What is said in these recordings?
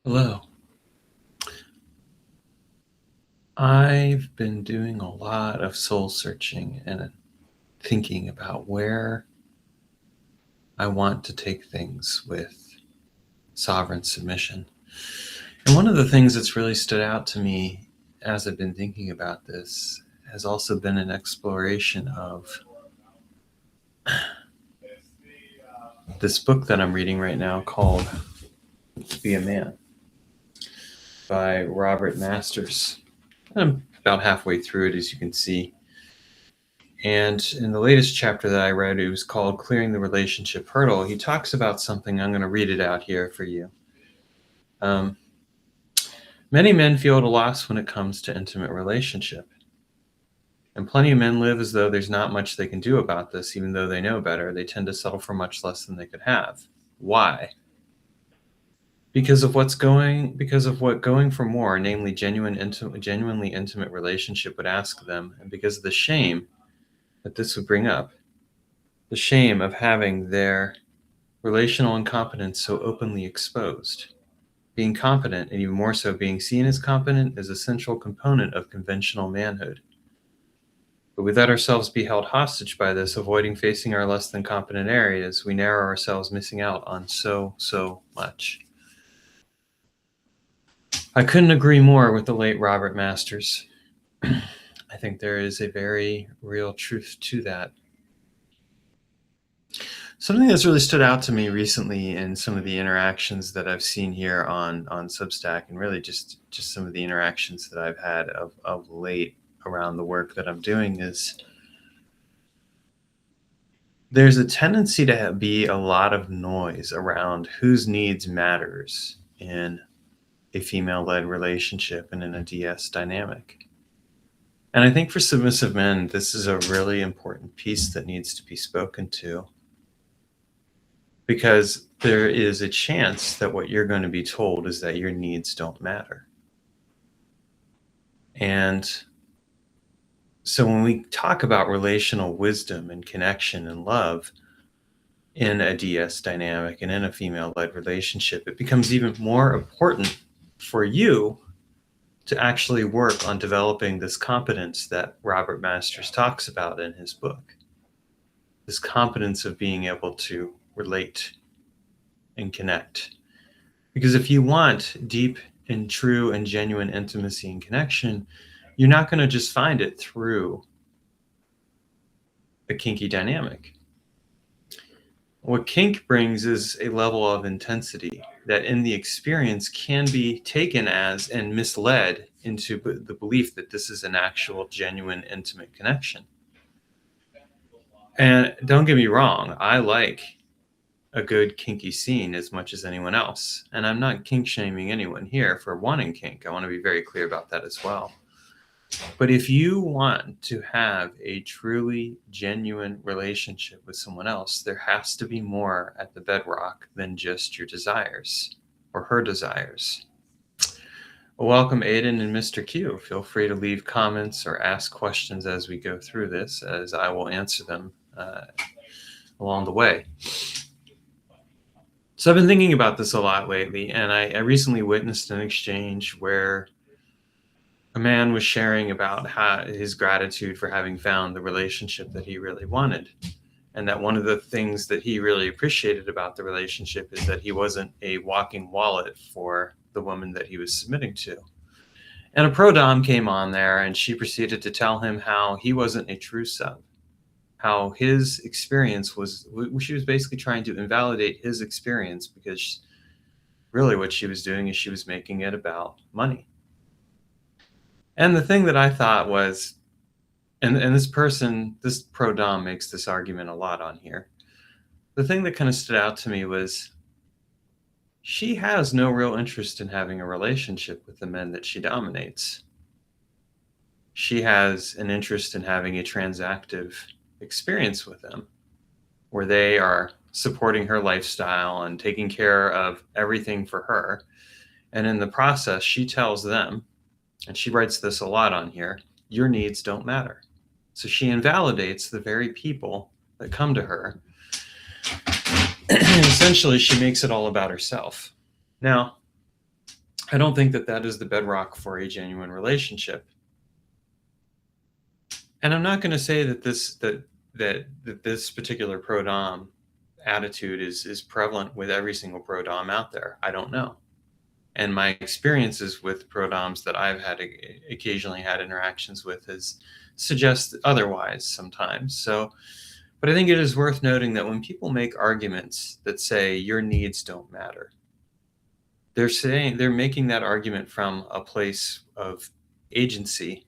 Hello. I've been doing a lot of soul searching and thinking about where I want to take things with sovereign submission. And one of the things that's really stood out to me as I've been thinking about this has also been an exploration of this book that I'm reading right now called Be a Man by Robert Masters. I'm about halfway through it, as you can see. And in the latest chapter that I read, it was called Clearing the Relationship Hurdle. He talks about something. I'm going to read it out here for you. Um, Many men feel at a loss when it comes to intimate relationship. And plenty of men live as though there's not much they can do about this, even though they know better. They tend to settle for much less than they could have. Why? Because of what going for more, namely genuinely intimate relationship would ask them, and because of the shame that this would bring up. The shame of having their relational incompetence so openly exposed. Being competent, and even more so being seen as competent, is a central component of conventional manhood. But we let ourselves be held hostage by this, avoiding facing our less than competent areas. We narrow ourselves, missing out on so much. I couldn't agree more with the late Robert Masters. I think there is a very real truth to that. Something that's really stood out to me recently in some of the interactions that I've seen here on Substack, and really just some of the interactions that I've had of late around the work that I'm doing, is there's a tendency to be a lot of noise around whose needs matters in a female-led relationship and in a DS dynamic. And I think for submissive men, this is a really important piece that needs to be spoken to. Because there is a chance that what you're going to be told is that your needs don't matter. And so when we talk about relational wisdom and connection and love in a DS dynamic and in a female-led relationship, it becomes even more important for you to actually work on developing this competence that Robert Masters talks about in his book. This competence of being able to relate and connect. Because if you want deep and true and genuine intimacy and connection, you're not going to just find it through a kinky dynamic. What kink brings is a level of intensity that in the experience can be taken as and misled into the belief that this is an actual genuine intimate connection. And don't get me wrong, I like a good kinky scene as much as anyone else. And I'm not kink shaming anyone here for wanting kink. I want to be very clear about that as well. But if you want to have a truly genuine relationship with someone else, there has to be more at the bedrock than just your desires or her desires. Well, welcome, Aiden and Mr. Q. Feel free to leave comments or ask questions as we go through this, as I will answer them along the way. So I've been thinking about this a lot lately, and I recently witnessed an exchange where a man was sharing about his gratitude for having found the relationship that he really wanted. And that one of the things that he really appreciated about the relationship is that he wasn't a walking wallet for the woman that he was submitting to. And a pro-dom came on there, and she proceeded to tell him how he wasn't a true sub. How his experience was, she was basically trying to invalidate his experience, because really what she was doing is she was making it about money. And the thing that I thought was, and this pro-dom makes this argument a lot on here. The thing that kind of stood out to me was she has no real interest in having a relationship with the men that she dominates. She has an interest in having a transactive experience with them, where they are supporting her lifestyle and taking care of everything for her. And in the process, she tells them, and she writes this a lot on here, your needs don't matter. So she invalidates the very people that come to her. And essentially, she makes it all about herself. Now, I don't think that that is the bedrock for a genuine relationship. And I'm not going to say that this particular pro dom attitude is prevalent with every single pro dom out there. I don't know. And my experiences with pro doms that I've had occasionally had interactions with is suggest otherwise sometimes. So, but I think it is worth noting that when people make arguments that say your needs don't matter, they're making that argument from a place of agency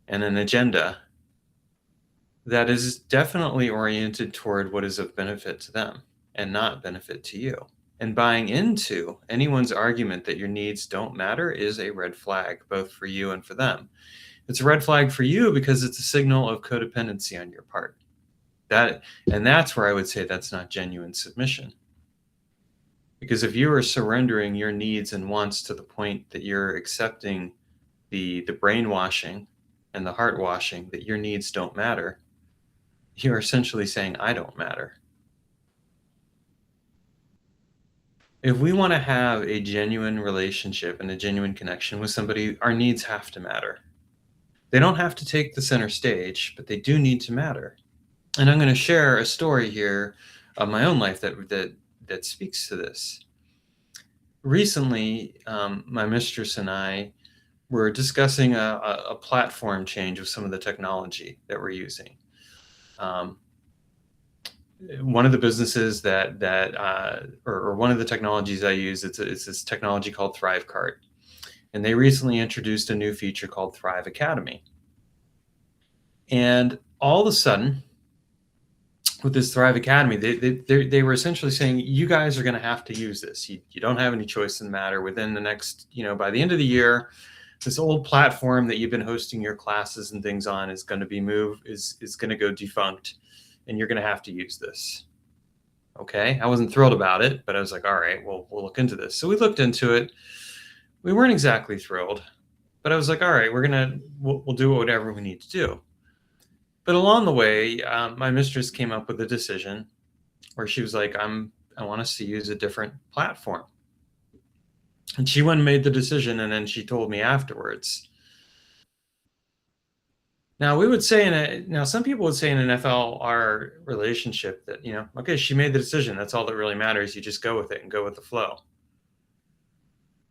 and an agenda that is definitely oriented toward what is of benefit to them and not benefit to you. And buying into anyone's argument that your needs don't matter is a red flag, both for you and for them. It's a red flag for you because it's a signal of codependency on your part. And that's where I would say that's not genuine submission. Because if you are surrendering your needs and wants to the point that you're accepting the brainwashing and the heart washing that your needs don't matter, you're essentially saying, I don't matter. If we want to have a genuine relationship and a genuine connection with somebody, our needs have to matter. They don't have to take the center stage, but they do need to matter. And I'm going to share a story here of my own life that speaks to this. Recently, my mistress and I were discussing a platform change of some of the technology that we're using. One of the businesses or one of the technologies I use, it's this technology called ThriveCart. And they recently introduced a new feature called Thrive Academy. And all of a sudden, with this Thrive Academy, they were essentially saying, you guys are going to have to use this. You don't have any choice in the matter. Within the next, by the end of the year, this old platform that you've been hosting your classes and things on is going to be is going to go defunct, and you're going to have to use this. Okay. I wasn't thrilled about it, but I was like, all right, well, we'll look into this. So we looked into it. We weren't exactly thrilled, but I was like, all right, we'll do whatever we need to do. But along the way, my mistress came up with a decision where she was like, I want us to use a different platform. And she went and made the decision, and then she told me afterwards. Now, some people would say in an FLR relationship that, okay, she made the decision. That's all that really matters. You just go with it and go with the flow.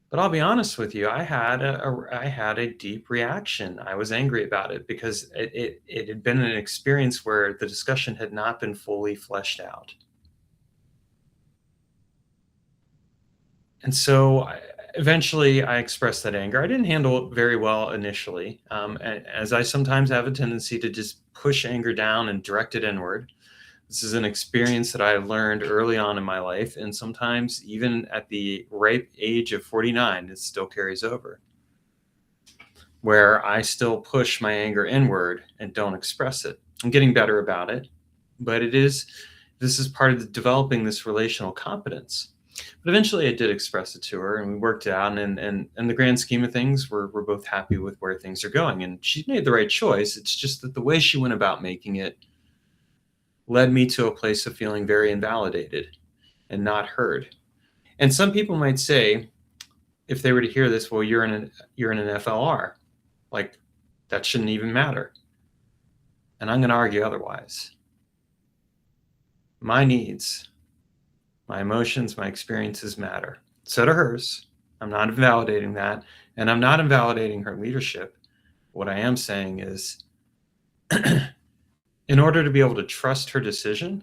But I'll be honest with you, I had a deep reaction. I was angry about it because it had been an experience where the discussion had not been fully fleshed out. And so eventually I expressed that anger. I didn't handle it very well initially, as I sometimes have a tendency to just push anger down and direct it inward. This is an experience that I learned early on in my life, and sometimes even at the ripe age of 49, it still carries over, where I still push my anger inward and don't express it. I'm getting better about it, but this is part of developing this relational competence. But eventually I did express it to her, and we worked it out, and in the grand scheme of things, we're both happy with where things are going, and she made the right choice. It's just that the way she went about making it led me to a place of feeling very invalidated and not heard. And some people might say, if they were to hear this, well, you're in an FLR, like that shouldn't even matter. And I'm going to argue otherwise. My needs, my emotions, my experiences matter. So do hers. I'm not invalidating that. And I'm not invalidating her leadership. What I am saying is, in order to be able to trust her decision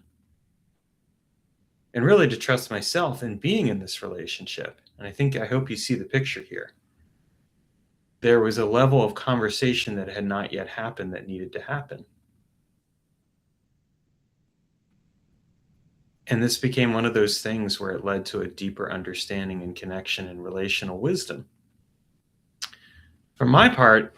and really to trust myself in being in this relationship, and I hope you see the picture here, there was a level of conversation that had not yet happened that needed to happen. And this became one of those things where it led to a deeper understanding and connection and relational wisdom. For my part,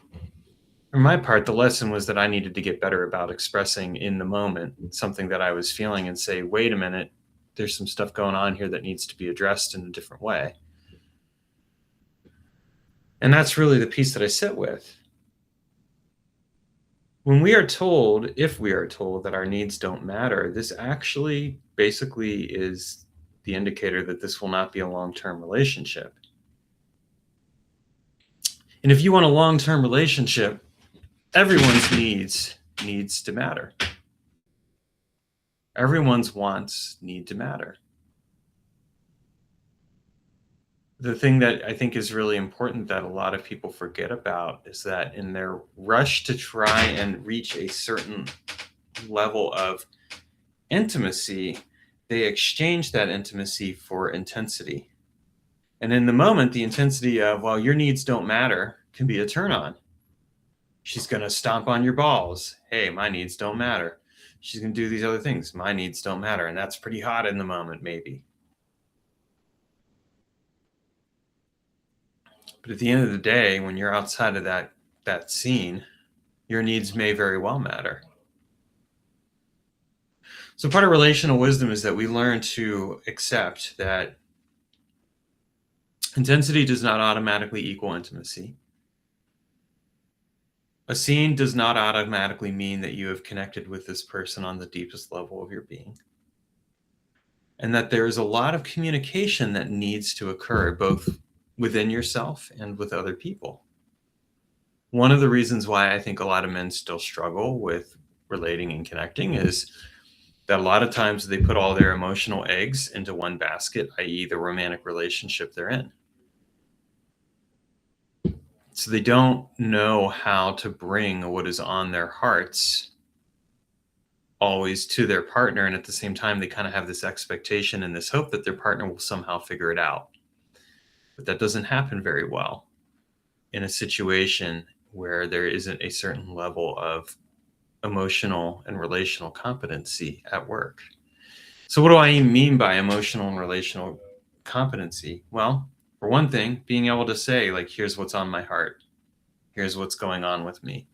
the lesson was that I needed to get better about expressing in the moment something that I was feeling and say, wait a minute, there's some stuff going on here that needs to be addressed in a different way. And that's really the piece that I sit with. When we are told, if we are told that our needs don't matter, this actually basically is the indicator that this will not be a long-term relationship. And if you want a long-term relationship, everyone's needs to matter. Everyone's wants need to matter. The thing that I think is really important that a lot of people forget about is that in their rush to try and reach a certain level of intimacy, they exchange that intimacy for intensity. And in the moment, the intensity of, well, your needs don't matter can be a turn on. She's going to stomp on your balls. Hey, my needs don't matter. She's going to do these other things. My needs don't matter. And that's pretty hot in the moment, maybe. But at the end of the day, when you're outside of that scene, your needs may very well matter. So part of relational wisdom is that we learn to accept that intensity does not automatically equal intimacy. A scene does not automatically mean that you have connected with this person on the deepest level of your being. And that there is a lot of communication that needs to occur, both within yourself and with other people. One of the reasons why I think a lot of men still struggle with relating and connecting is that a lot of times they put all their emotional eggs into one basket, i.e. the romantic relationship they're in. So they don't know how to bring what is on their hearts always to their partner. And at the same time, they kind of have this expectation and this hope that their partner will somehow figure it out. But that doesn't happen very well in a situation where there isn't a certain level of emotional and relational competency at work. So what do I mean by emotional and relational competency? Well, for one thing, being able to say, like, here's what's on my heart. Here's what's going on with me.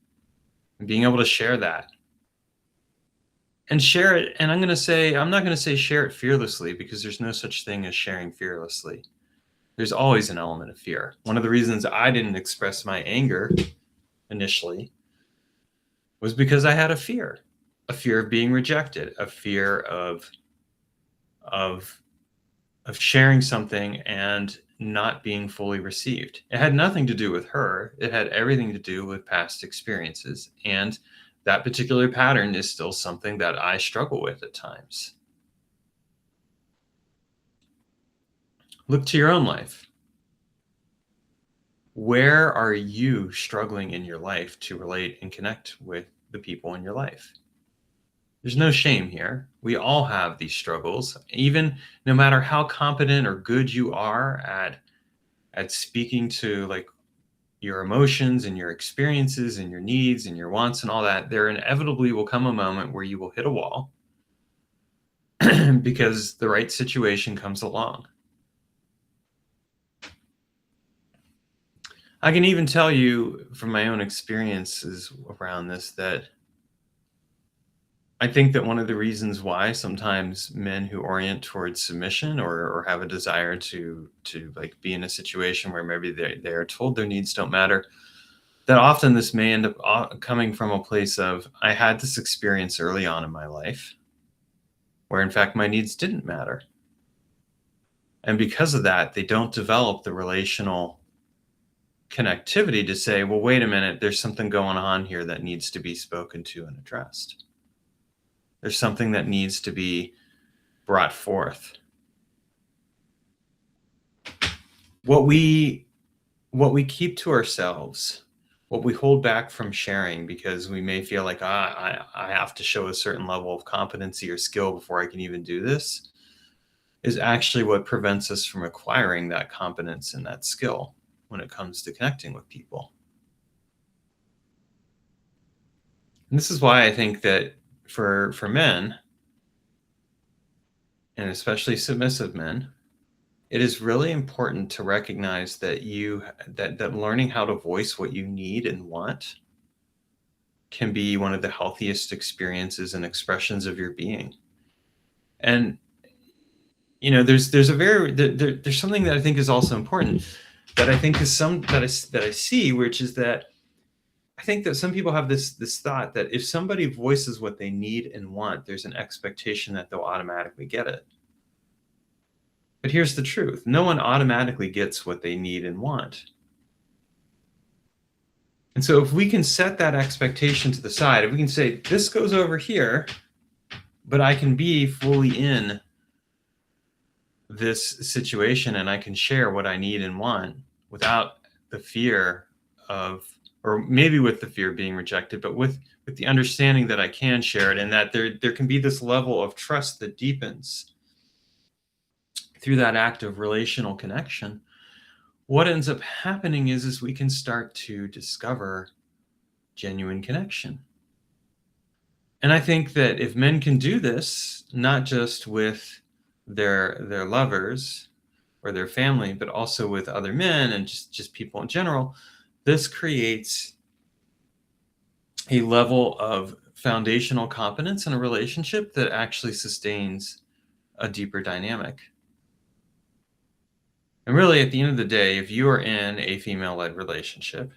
And being able to share that. And share it. And I'm not going to say share it fearlessly, because there's no such thing as sharing fearlessly. There's always an element of fear. One of the reasons I didn't express my anger initially was because I had a fear of being rejected, a fear of sharing something and not being fully received. It had nothing to do with her. It had everything to do with past experiences. And that particular pattern is still something that I struggle with at times. Look to your own life. Where are you struggling in your life to relate and connect with the people in your life? There's no shame here. We all have these struggles. Even no matter how competent or good you are at speaking to, like, your emotions and your experiences and your needs and your wants and all that, there inevitably will come a moment where you will hit a wall because the right situation comes along. I can even tell you from my own experiences around this that I think that one of the reasons why sometimes men who orient towards submission or have a desire to like be in a situation where maybe they are told their needs don't matter, that often this may end up coming from a place of, I had this experience early on in my life where in fact my needs didn't matter. And because of that, they don't develop the relational connectivity to say, well, wait a minute, there's something going on here that needs to be spoken to and addressed. There's something that needs to be brought forth. What we keep to ourselves, what we hold back from sharing because we may feel like, I have to show a certain level of competency or skill before I can even do this, is actually what prevents us from acquiring that competence and that skill when it comes to connecting with people. And this is why I think that for men, and especially submissive men, it is really important to recognize that that learning how to voice what you need and want can be one of the healthiest experiences and expressions of your being. And there's something that I think is also important, that I think is that I see, which is that I think that some people have this thought that if somebody voices what they need and want, there's an expectation that they'll automatically get it. But here's the truth. No one automatically gets what they need and want. And so if we can set that expectation to the side, if we can say, this goes over here, but I can be fully in this situation and I can share what I need and want without the fear of, or maybe with the fear of being rejected, but with the understanding that I can share it, and that there can be this level of trust that deepens through that act of relational connection. What ends up happening is we can start to discover genuine connection. And I think that if men can do this, not just with their lovers or their family, but also with other men and just people in general, this creates a level of foundational competence in a relationship that actually sustains a deeper dynamic. And really, at the end of the day, if you are in a female-led relationship,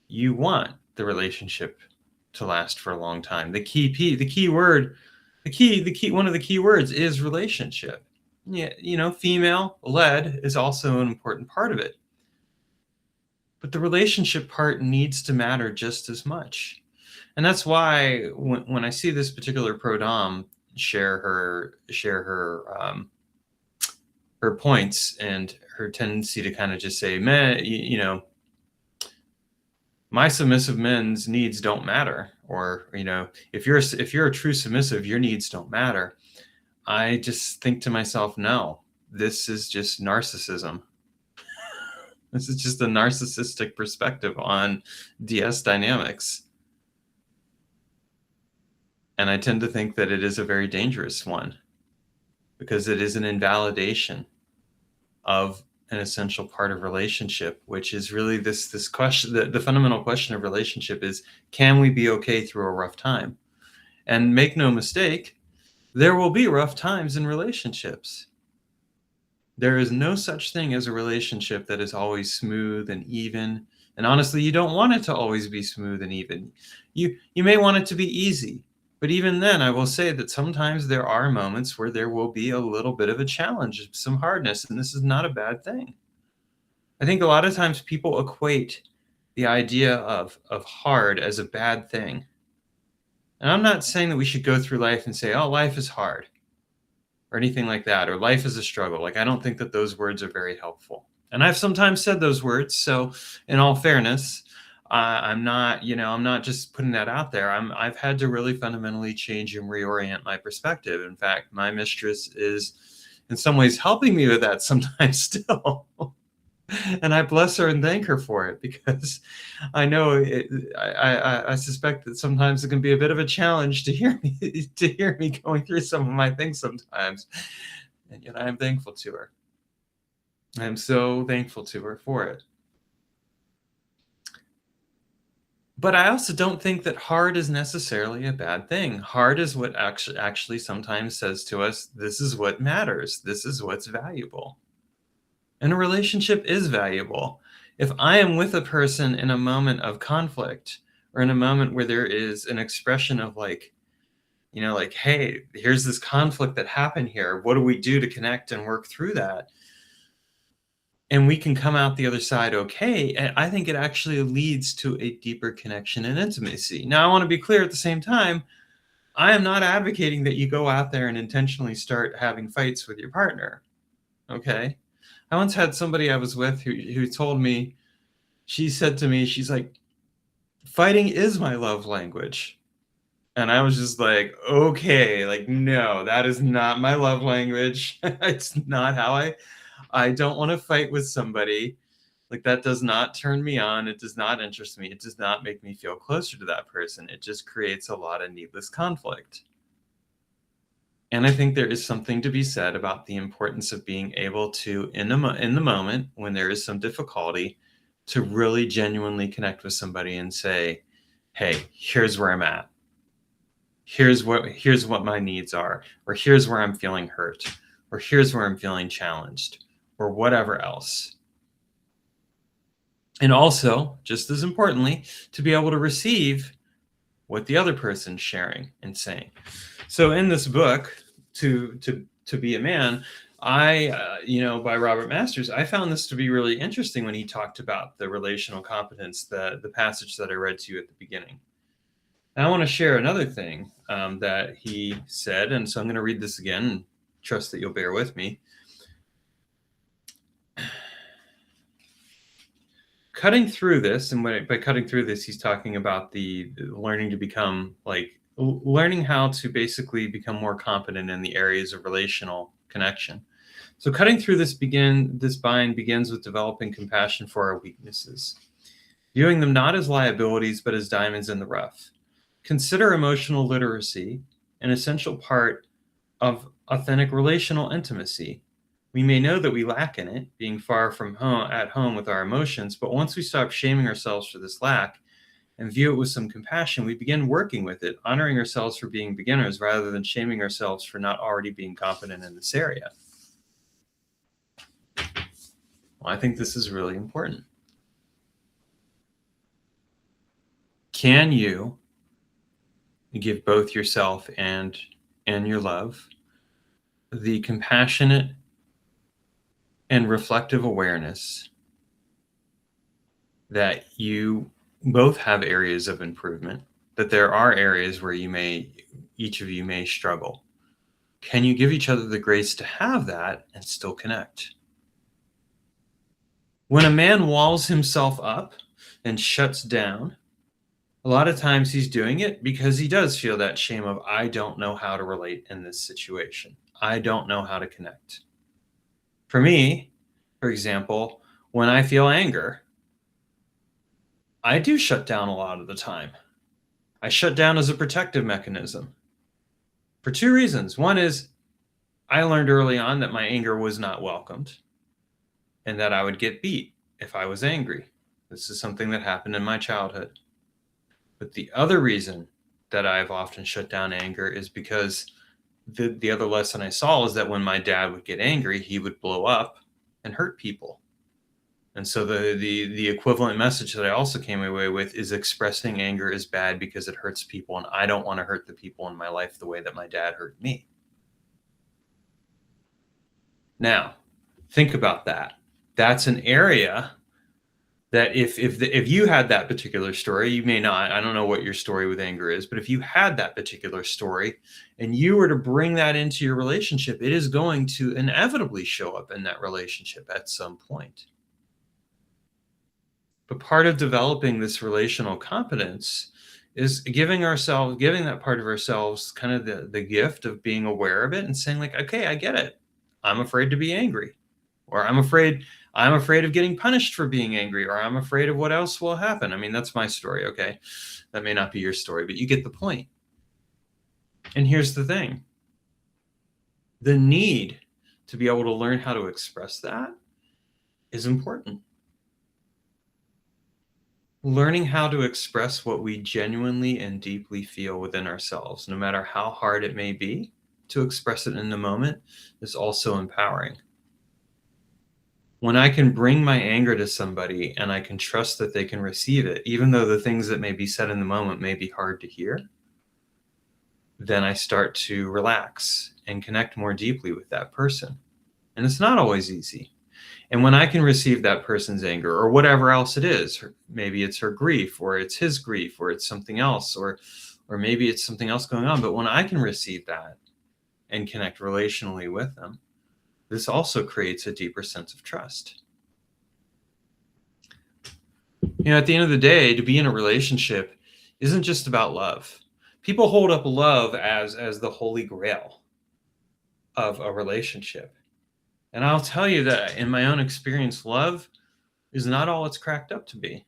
you want the relationship to last for a long time. One of the key words is relationship. Yeah, female-led is also an important part of it. But the relationship part needs to matter just as much. And that's why when I see this particular pro-dom share her points and her tendency to kind of just say, man, my submissive men's needs don't matter, or if you're a true submissive, your needs don't matter. I just think to myself, no, this is just narcissism. This is just a narcissistic perspective on DS dynamics. And I tend to think that it is a very dangerous one, because it is an invalidation of an essential part of relationship, which is really this question. The fundamental question of relationship is, can we be okay through a rough time? And make no mistake, there will be rough times in relationships. There is no such thing as a relationship that is always smooth and even. And honestly, you don't want it to always be smooth and even. You may want it to be easy. But even then, I will say that sometimes there are moments where there will be a little bit of a challenge, some hardness, and this is not a bad thing. I think a lot of times people equate the idea of hard as a bad thing. And I'm not saying that we should go through life and say, oh, life is hard, or anything like that, or life is a struggle. Like, I don't think that those words are very helpful. And I've sometimes said those words, so in all fairness, I'm not just putting that out there. I've had to really fundamentally change and reorient my perspective. In fact, my mistress is in some ways helping me with that sometimes still. And I bless her and thank her for it, because I know I suspect that sometimes it can be a bit of a challenge to hear me going through some of my things sometimes. And yet I am thankful to her. I am so thankful to her for it. But I also don't think that hard is necessarily a bad thing. Hard is what actually sometimes says to us, this is what matters. This is what's valuable. And a relationship is valuable. If I am with a person in a moment of conflict, or in a moment where there is an expression of like, hey, here's this conflict that happened here. What do we do to connect and work through that? And we can come out the other side okay, and I think it actually leads to a deeper connection and intimacy. Now, I want to be clear at the same time, I am not advocating that you go out there and intentionally start having fights with your partner, okay? I once had somebody I was with who told me, she said to me, she's like, fighting is my love language. And I was just like, okay, like, no, that is not my love language. It's not how I don't want to fight with somebody. Like, that does not turn me on. It does not interest me. It does not make me feel closer to that person. It just creates a lot of needless conflict. And I think there is something to be said about the importance of being able to, in the moment when there is some difficulty, to really genuinely connect with somebody and say, hey, here's where I'm at. Here's what my needs are, or here's where I'm feeling hurt, or here's where I'm feeling challenged, or whatever else. And also, just as importantly, to be able to receive what the other person's sharing and saying. So in this book, to be a man, By Robert Masters, I found this to be really interesting when he talked about the relational competence, the passage that I read to you at the beginning. And I want to share another thing that he said, and so I'm going to read this again and trust that you'll bear with me. Cutting through this, and by cutting through this, he's talking about the learning to become learning how to basically become more competent in the areas of relational connection. So cutting through this bind begins with developing compassion for our weaknesses, viewing them not as liabilities, but as diamonds in the rough. Consider emotional literacy an essential part of authentic relational intimacy. We may know that we lack in it, being far from at home with our emotions, but once we stop shaming ourselves for this lack and view it with some compassion, we begin working with it, honoring ourselves for being beginners rather than shaming ourselves for not already being competent in this area. Well, I think this is really important. Can you give both yourself and your love the compassionate and reflective awareness that you both have areas of improvement, that there are areas where each of you may struggle? Can you give each other the grace to have that and still connect? When a man walls himself up and shuts down, a lot of times he's doing it because he does feel that shame of, I don't know how to relate in this situation. I don't know how to connect. For me, for example, when I feel anger, I do shut down a lot of the time. I shut down as a protective mechanism for two reasons. One is I learned early on that my anger was not welcomed and that I would get beat if I was angry. This is something that happened in my childhood. But the other reason that I've often shut down anger is because the other lesson I saw is that when my dad would get angry, he would blow up and hurt people. And so the equivalent message that I also came away with is expressing anger is bad because it hurts people, and I don't want to hurt the people in my life the way that my dad hurt me. Now, think about that. That's an area that if you had that particular story, you may not, I don't know what your story with anger is, but if you had that particular story and you were to bring that into your relationship, it is going to inevitably show up in that relationship at some point. But part of developing this relational competence is giving that part of ourselves kind of the gift of being aware of it and saying like, okay, I get it. I'm afraid to be angry, or I'm afraid of getting punished for being angry, or I'm afraid of what else will happen. I mean, that's my story. Okay. That may not be your story, but you get the point. And here's the thing. The need to be able to learn how to express that is important. Learning how to express what we genuinely and deeply feel within ourselves, no matter how hard it may be to express it in the moment, is also empowering. When I can bring my anger to somebody and I can trust that they can receive it, even though the things that may be said in the moment may be hard to hear, then I start to relax and connect more deeply with that person. And it's not always easy. And when I can receive that person's anger or whatever else it is, maybe it's her grief or it's his grief or it's something else, or maybe it's something else going on. But when I can receive that and connect relationally with them, this also creates a deeper sense of trust. At the end of the day, to be in a relationship isn't just about love. People hold up love as the holy grail of a relationship. And I'll tell you that in my own experience, love is not all it's cracked up to be.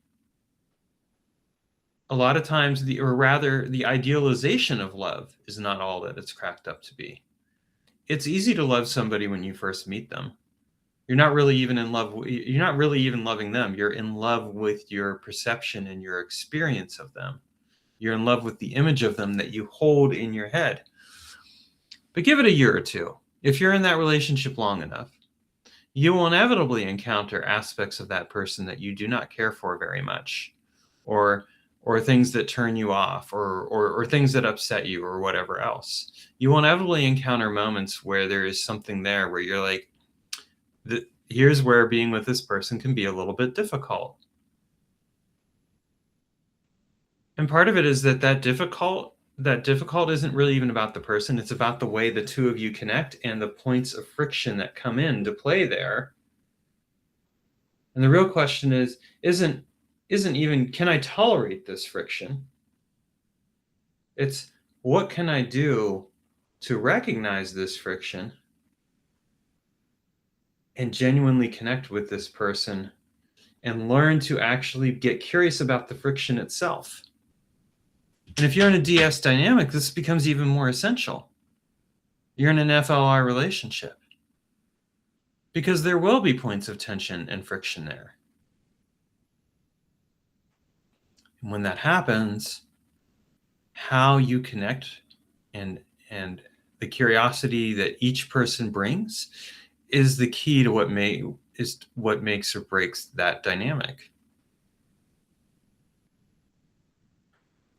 A lot of times, the idealization of love is not all that it's cracked up to be. It's easy to love somebody when you first meet them. You're not really even in love. You're not really even loving them. You're in love with your perception and your experience of them. You're in love with the image of them that you hold in your head. But give it a year or two. If you're in that relationship long enough, you will inevitably encounter aspects of that person that you do not care for very much, or or things that turn you off, or things that upset you, or whatever else. You will inevitably encounter moments where there is something there where you're like, here's where being with this person can be a little bit difficult. And part of it is that difficult isn't really even about the person. It's about the way the two of you connect and the points of friction that come into play there. And the real question isn't even, can I tolerate this friction? It's, what can I do to recognize this friction and genuinely connect with this person and learn to actually get curious about the friction itself? And if you're in a DS dynamic, this becomes even more essential. You're in an FLR relationship, because there will be points of tension and friction there. And when that happens, how you connect and the curiosity that each person brings is the key to what makes or breaks that dynamic.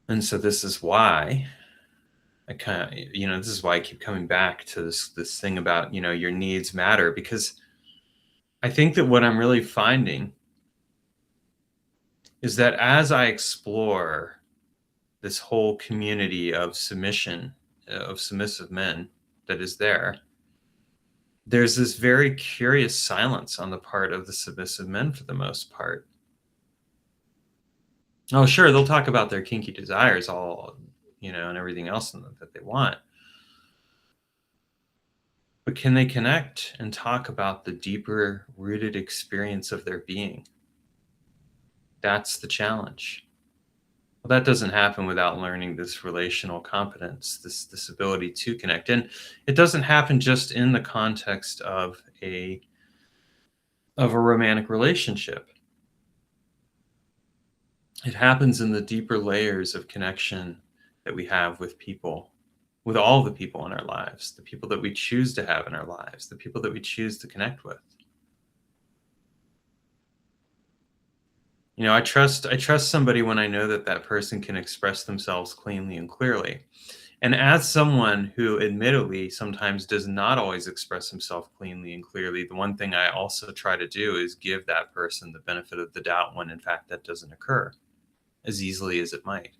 And so this is why I this is why I keep coming back to this thing about, your needs matter, because I think that what I'm really finding is that as I explore this whole community of submission, of submissive men that is there's this very curious silence on the part of the submissive men for the most part. Oh, sure, they'll talk about their kinky desires and everything else that they want. But can they connect and talk about the deeper rooted experience of their being? That's the challenge. Well, that doesn't happen without learning this relational competence, this ability to connect. And it doesn't happen just in the context of a romantic relationship. It happens in the deeper layers of connection that we have with people, with all the people in our lives, the people that we choose to have in our lives, the people that we choose to connect with. I trust somebody when I know that person can express themselves cleanly and clearly. And as someone who admittedly sometimes does not always express himself cleanly and clearly, the one thing I also try to do is give that person the benefit of the doubt when in fact that doesn't occur as easily as it might.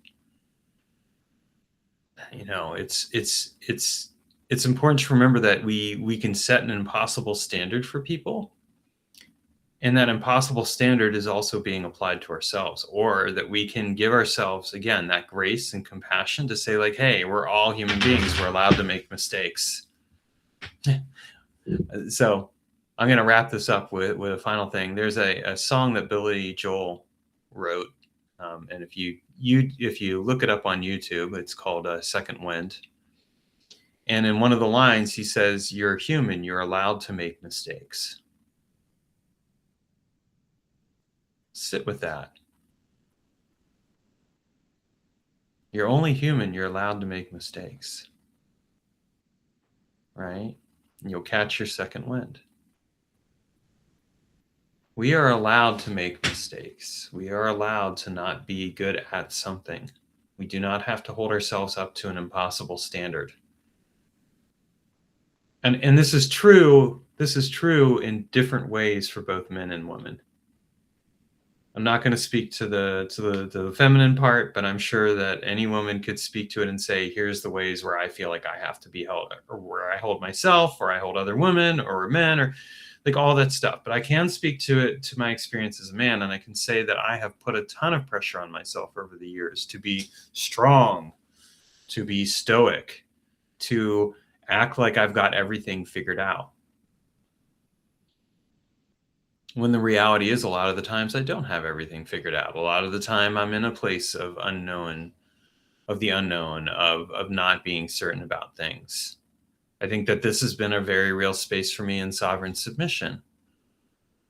It's important to remember that we can set an impossible standard for people, and that impossible standard is also being applied to ourselves, or that we can give ourselves, again, that grace and compassion to say, like, hey, we're all human beings. We're allowed to make mistakes. So I'm going to wrap this up with a final thing. There's a song that Billy Joel wrote. And if you look it up on YouTube, it's called Second Wind. And in one of the lines, he says, "You're human. You're allowed to make mistakes." Sit with that. You're only human. You're allowed to make mistakes. Right? And you'll catch your second wind. We are allowed to make mistakes. We are allowed to not be good at something. We do not have to hold ourselves up to an impossible standard. And this is true. This is true in different ways for both men and women. I'm not going to speak to the feminine part, but I'm sure that any woman could speak to it and say, here's the ways where I feel like I have to be held, or where I hold myself, or I hold other women or men, or like all that stuff. But I can speak to my experience as a man, and I can say that I have put a ton of pressure on myself over the years to be strong, to be stoic, to act like I've got everything figured out. When the reality is, a lot of the times I don't have everything figured out. A lot of the time I'm in a place of the unknown, of not being certain about things. I think that this has been a very real space for me in sovereign submission.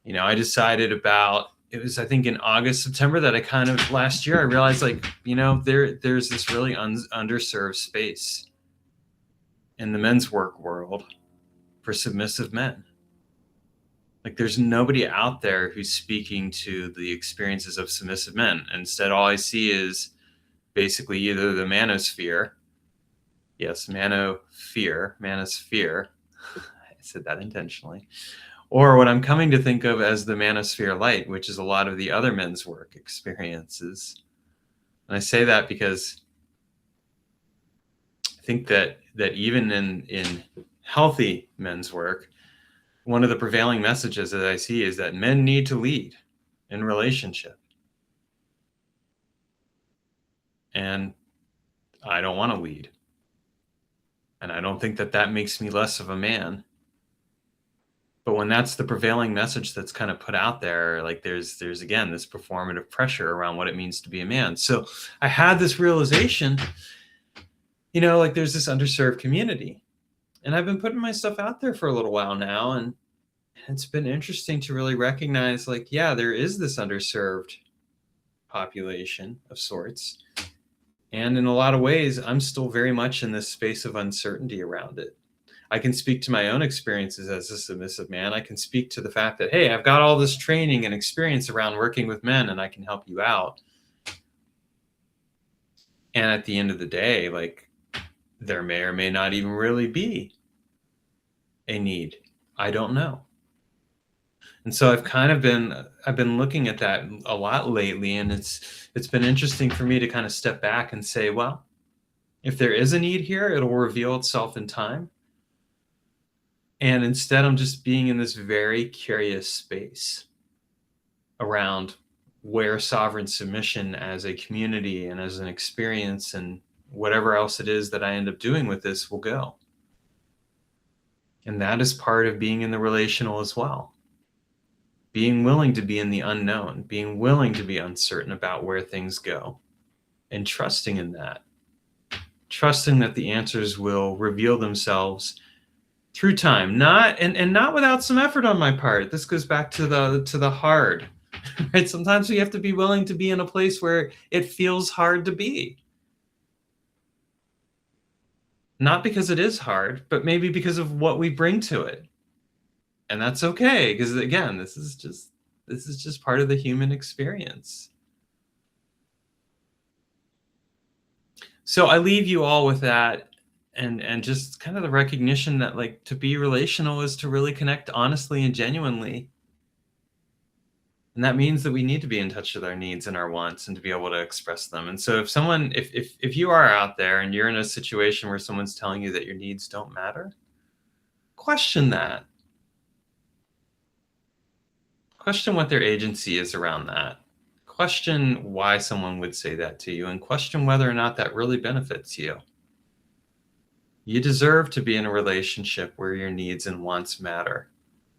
I decided it was, I think, in August, September, that last year, I realized, like, there's this really underserved space in the men's work world for submissive men. Like there's nobody out there who's speaking to the experiences of submissive men. Instead, all I see is basically either the manosphere. Yes, manosphere. I said that intentionally. Or what I'm coming to think of as the manosphere light, which is a lot of the other men's work experiences. And I say that because I think that even in healthy men's work, one of the prevailing messages that I see is that men need to lead in relationship. And I don't want to lead. And I don't think that that makes me less of a man. But when that's the prevailing message that's kind of put out there, like there's again this performative pressure around what it means to be a man. So I had this realization, like there's this underserved community. And I've been putting my stuff out there for a little while now, and it's been interesting to really recognize, like, yeah, there is this underserved population of sorts. And in a lot of ways, I'm still very much in this space of uncertainty around it. I can speak to my own experiences as a submissive man. I can speak to the fact that, hey, I've got all this training and experience around working with men, and I can help you out. And at the end of the day, like, there may or may not even really be a need. I don't know. And so I've been looking at that a lot lately, and it's been interesting for me to kind of step back and say, well, if there is a need here, it'll reveal itself in time. And instead, I'm just being in this very curious space around where sovereign submission as a community and as an experience and whatever else it is that I end up doing with this will go. And that is part of being in the relational as well. Being willing to be in the unknown, being willing to be uncertain about where things go, and trusting in that. Trusting that the answers will reveal themselves through time, not without some effort on my part. This goes back to the hard, right? Sometimes we have to be willing to be in a place where it feels hard to be. Not because it is hard, but maybe because of what we bring to it. And that's okay, because again, this is just part of the human experience. So I leave you all with that, and just kind of the recognition that, like, to be relational is to really connect honestly and genuinely. And that means that we need to be in touch with our needs and our wants and to be able to express them. And so if you are out there and you're in a situation where someone's telling you that your needs don't matter, question that. Question what their agency is around that. Question why someone would say that to you, and question whether or not that really benefits you. You deserve to be in a relationship where your needs and wants matter.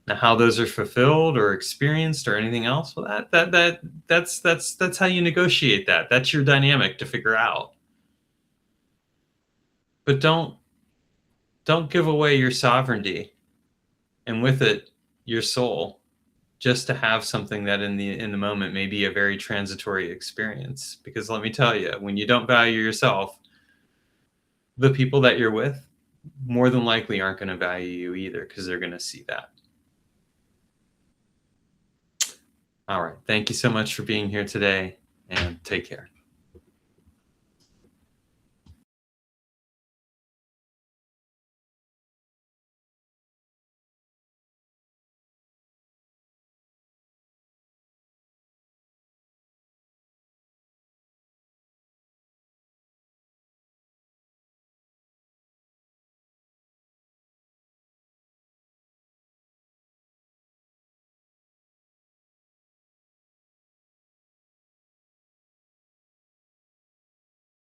Now, how those are fulfilled or experienced or anything else, well, that's how you negotiate that. That's your dynamic to figure out. But don't give away your sovereignty, and with it, your soul, just to have something that in the moment may be a very transitory experience. Because let me tell you, when you don't value yourself, the people that you're with more than likely aren't going to value you either, because they're going to see that. All right. Thank you so much for being here today, and take care.